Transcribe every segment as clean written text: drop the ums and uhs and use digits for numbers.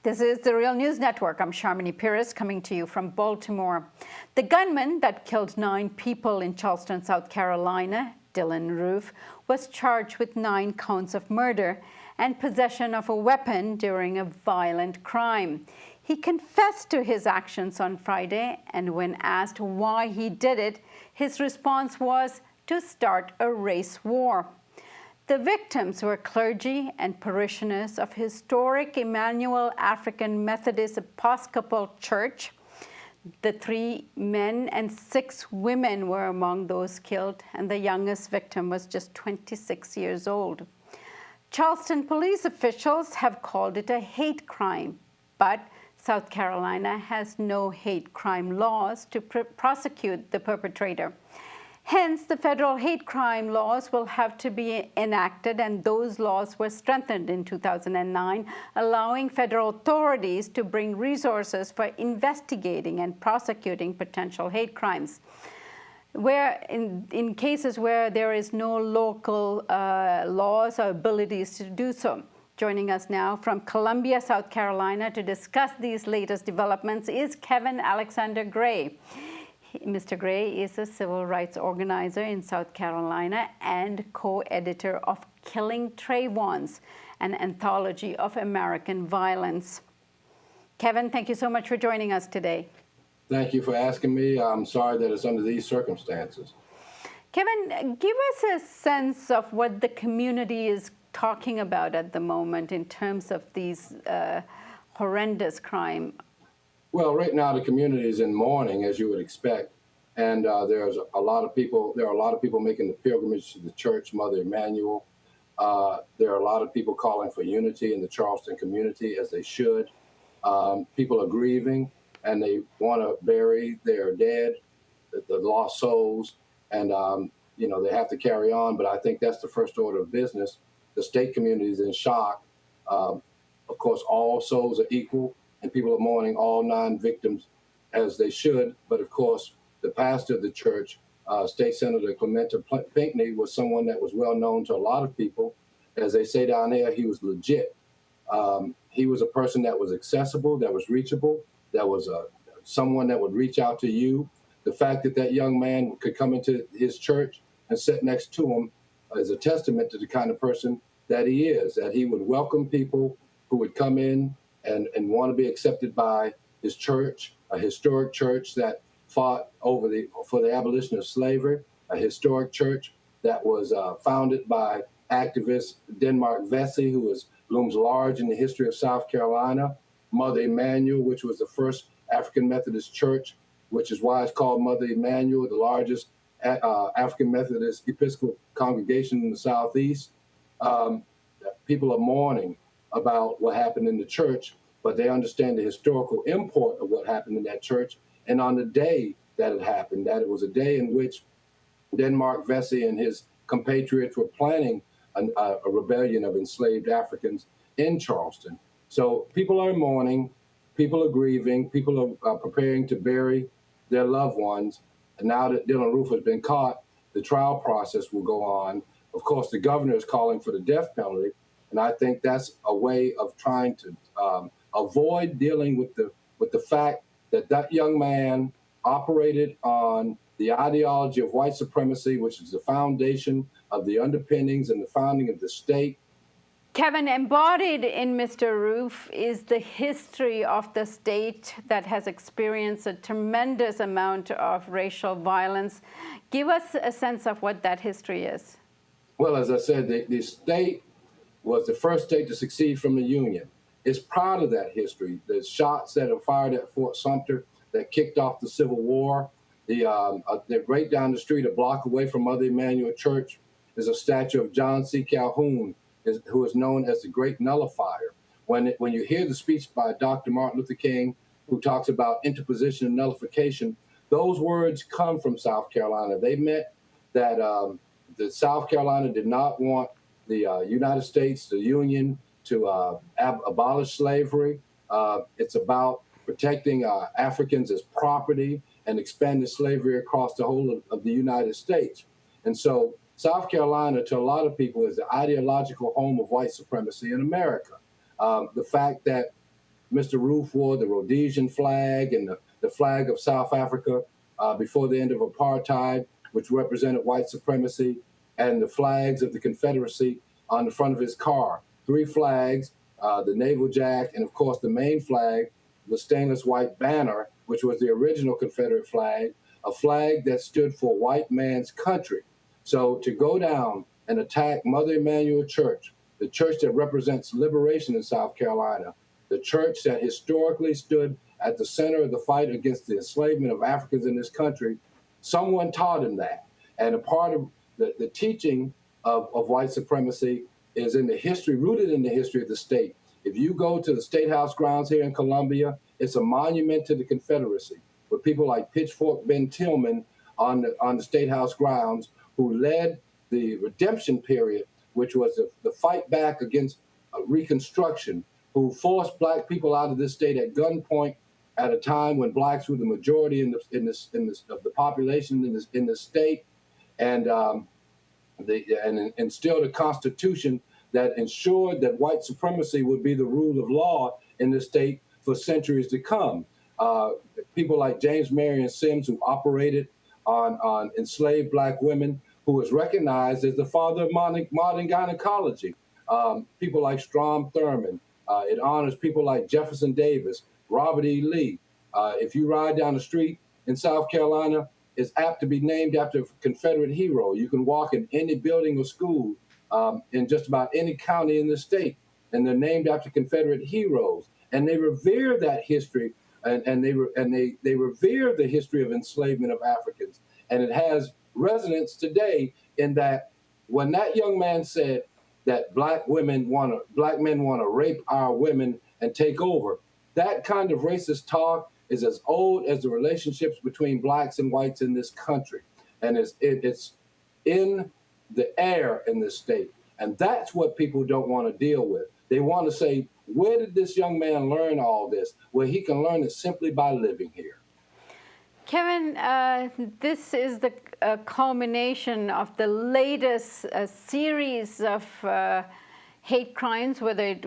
This is the Real News Network. I'm Sharmini Pires coming to you from Baltimore. The gunman that killed 9 people in Charleston, South Carolina, Dylann Roof, was charged with 9 counts of murder and possession of a weapon during a violent crime. He confessed to his actions on Friday, and when asked why he did it, his response was to start a race war. The victims were clergy and parishioners of historic Emmanuel African Methodist Episcopal Church. The 3 men and 6 women were among those killed, and the youngest victim was just 26 years old. Charleston police officials have called it a hate crime, but South Carolina has no hate crime laws to prosecute the perpetrator. Hence, the federal hate crime laws will have to be enacted, and those laws were strengthened in 2009, allowing federal authorities to bring resources for investigating and prosecuting potential hate crimes. Where in cases where there is no local laws or abilities to do so. Joining us now from Columbia, South Carolina, to discuss these latest developments is Kevin Alexander Gray. Mr. Gray is a civil rights organizer in South Carolina and co-editor of Killing Trayvons, an anthology of American violence. Kevin, thank you so much for joining us today. Thank you for asking me. I'm sorry that it's under these circumstances. Kevin, give us a sense of what the community is talking about at the moment in terms of these horrendous crime. Well, right now the community is in mourning, as you would expect, and there's a lot of people. There are a lot of people making the pilgrimage to the church, Mother Emmanuel. There are a lot of people calling for unity in the Charleston community, as they should. People are grieving, and they want to bury their dead, the lost souls, and they have to carry on. But I think that's the first order of business. The state community is in shock. Of course, all souls are equal. And people are mourning all 9 victims as they should. But of course, the pastor of the church, State Senator Clementa Pinckney, was someone that was well known to a lot of people. As they say down there, he was legit. He was a person that was accessible, that was reachable, that was someone that would reach out to you. The fact that that young man could come into his church and sit next to him is a testament to the kind of person that he is, that he would welcome people who would come in and want to be accepted by his church, a historic church that fought for the abolition of slavery, a historic church that was founded by activist Denmark Vesey, who looms large in the history of South Carolina, Mother Emmanuel, which was the first African Methodist church, which is why it's called Mother Emmanuel, the largest African Methodist Episcopal congregation in the Southeast. People are mourning about what happened in the church, but they understand the historical import of what happened in that church. And on the day that it happened, that it was a day in which Denmark Vesey and his compatriots were planning a rebellion of enslaved Africans in Charleston. So people are mourning, people are grieving, people are preparing to bury their loved ones. And now that Dylann Roof has been caught, the trial process will go on. Of course, the governor is calling for the death penalty. And I think that's a way of trying to avoid dealing with the fact that that young man operated on the ideology of white supremacy, which is the foundation of the underpinnings and the founding of the state. Kevin, embodied in Mr. Roof is the history of the state that has experienced a tremendous amount of racial violence. Give us a sense of what that history is. Well, as I said, the state was the first state to secede from the Union. It's proud of that history. The shots that are fired at Fort Sumter that kicked off the Civil War. They're right down the street, a block away from Mother Emmanuel Church, is a statue of John C. Calhoun, who is known as the Great Nullifier. When you hear the speech by Dr. Martin Luther King, who talks about interposition and nullification, those words come from South Carolina. They meant that the South Carolina did not want the United States, the Union, to abolish slavery. It's about protecting Africans as property and expanding slavery across the whole of the United States. And so South Carolina, to a lot of people, is the ideological home of white supremacy in America. The fact that Mr. Roof wore the Rhodesian flag and the flag of South Africa before the end of apartheid, which represented white supremacy, and the flags of the Confederacy on the front of his car. 3 flags, the naval jack, and of course the main flag, the stainless white banner, which was the original Confederate flag, a flag that stood for white man's country. So to go down and attack Mother Emanuel Church, the church that represents liberation in South Carolina, the church that historically stood at the center of the fight against the enslavement of Africans in this country, someone taught him that. And a part of the teaching of white supremacy is in the history, rooted in the history of the state. If you go to the State House grounds here in Columbia, it's a monument to the Confederacy, with people like Pitchfork Ben Tillman on the State House grounds, who led the redemption period, which was the fight back against Reconstruction, who forced Black people out of this state at gunpoint at a time when Blacks were the majority of the population in the state, and instilled a constitution that ensured that white supremacy would be the rule of law in the state for centuries to come. People like James Marion Sims, who operated on enslaved Black women, who was recognized as the father of modern gynecology. People like Strom Thurmond. It honors people like Jefferson Davis, Robert E. Lee. If you ride down the street in South Carolina, it's apt to be named after a Confederate hero. You can walk in any building or school in just about any county in the state, and they're named after Confederate heroes. And they revere that history, and they revere the history of enslavement of Africans. And it has resonance today in that when that young man said that black men want to rape our women and take over, that kind of racist talk is as old as the relationships between Blacks and whites in this country. And it's in the air in this state. And that's what people don't want to deal with. They want to say, where did this young man learn all this? Well, he can learn it simply by living here. Kevin, this is the culmination of the latest series of hate crimes, whether it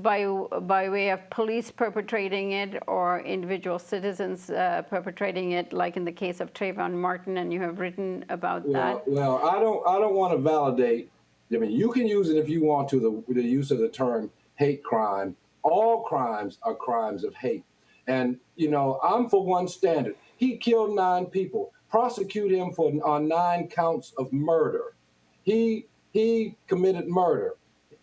by way of police perpetrating it or individual citizens perpetrating it, like in the case of Trayvon Martin, and you have written about that. Well, I don't want to validate. I mean, you can use it if you want to, the use of the term hate crime. All crimes are crimes of hate. And, you know, I'm for one standard. He killed 9 people. Prosecute him on 9 counts of murder. He committed murder.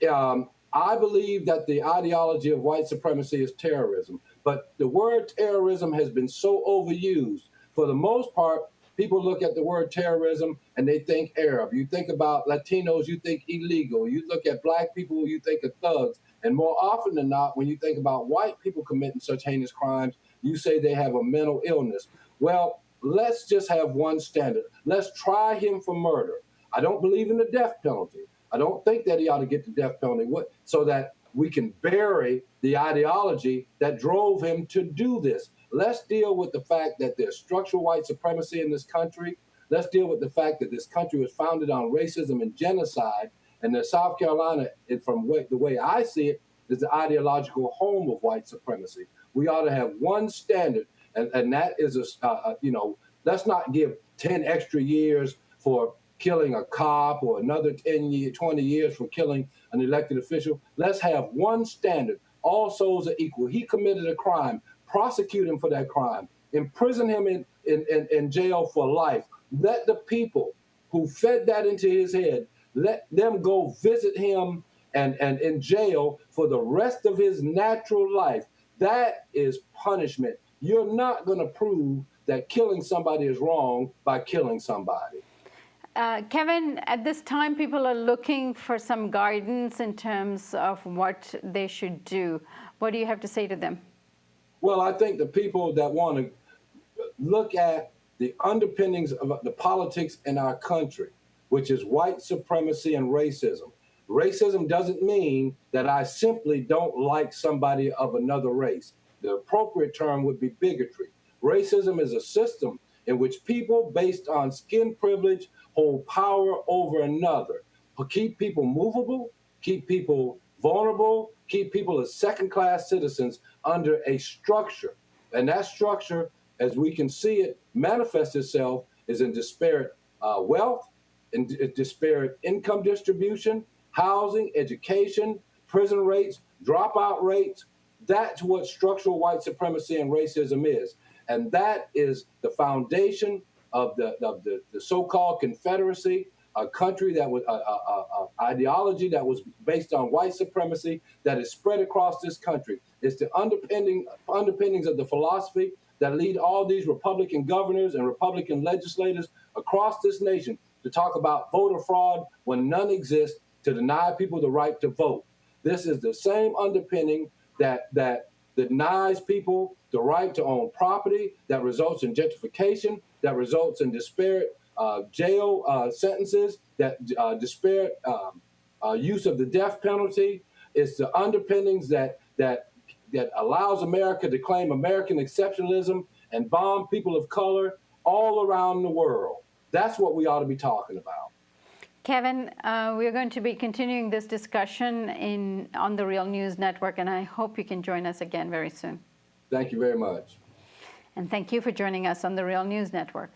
I believe that the ideology of white supremacy is terrorism, but the word terrorism has been so overused. For the most part, people look at the word terrorism and they think Arab. You think about Latinos, you think illegal. You look at Black people, you think of thugs. And more often than not, when you think about white people committing such heinous crimes, you say they have a mental illness. Well, let's just have one standard. Let's try him for murder. I don't believe in the death penalty. I don't think that he ought to get the death penalty so that we can bury the ideology that drove him to do this. Let's deal with the fact that there's structural white supremacy in this country. Let's deal with the fact that this country was founded on racism and genocide, and that South Carolina, from the way I see it, is the ideological home of white supremacy. We ought to have one standard, and that is, let's not give 10 extra years for killing a cop or another 20 years for killing an elected official. Let's have one standard. All souls are equal. He committed a crime. Prosecute him for that crime. Imprison him in jail for life. Let the people who fed that into his head, let them go visit him and in jail for the rest of his natural life. That is punishment. You're not going to prove that killing somebody is wrong by killing somebody. Kevin, at this time, people are looking for some guidance in terms of what they should do. What do you have to say to them? Well, I think the people that want to look at the underpinnings of the politics in our country, which is white supremacy and racism. Racism doesn't mean that I simply don't like somebody of another race. The appropriate term would be bigotry. Racism is a system in which people based on skin privilege hold power over another, keep people movable, keep people vulnerable, keep people as second-class citizens under a structure. And that structure, as we can see it manifest itself, is in disparate wealth, in disparate income distribution, housing, education, prison rates, dropout rates. That's what structural white supremacy and racism is. And that is the foundation of the so-called Confederacy, a country that was ideology that was based on white supremacy that is spread across this country. It's the underpinnings of the philosophy that lead all these Republican governors and Republican legislators across this nation to talk about voter fraud when none exists, to deny people the right to vote. This is the same underpinning that denies people the right to own property, that results in gentrification, that results in disparate jail sentences, that disparate use of the death penalty. It's the underpinnings that allows America to claim American exceptionalism and bomb people of color all around the world. That's what we ought to be talking about. Kevin, we're going to be continuing this discussion on the Real News Network, and I hope you can join us again very soon. Thank you very much. And thank you for joining us on the Real News Network.